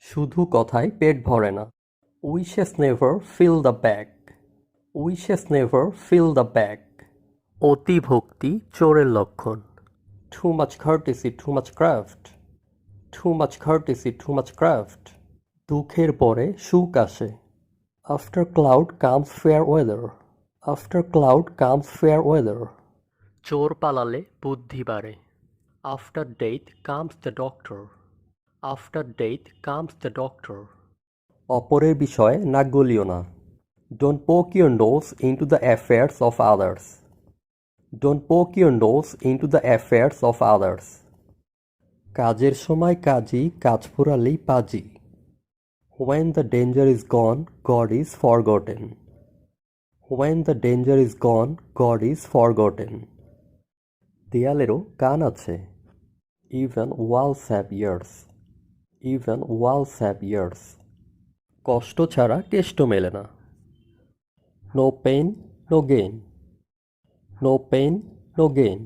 শুধু কথায় পেট ভরে না। Wishes never fill the bag. Wishes never fill the bag. অতি ভক্তি চোরের লক্ষণ। Too much courtesy, too much craft. Too much courtesy, too much craft. দুঃখের পরে সুখ আসে। After cloud comes fair weather. After cloud comes fair weather. চোর পালালে বুদ্ধি বাড়ে। After death comes the doctor. After death comes the doctor. অপরের বিষয়ে নাক গলিও না। Don't poke your nose into the affairs of others. Don't poke your nose into the affairs of others. কাজের সময় কাজী, কাজ ফুরালেই পাজি। When the danger is gone, God is forgotten. When the danger is gone, God is forgotten. দেয়ালেরও কান আছে। Even walls have ears. Even walls have ears. কষ্ট ছাড়া কেষ্ট মেলে না। No pain, no gain. No pain, no gain.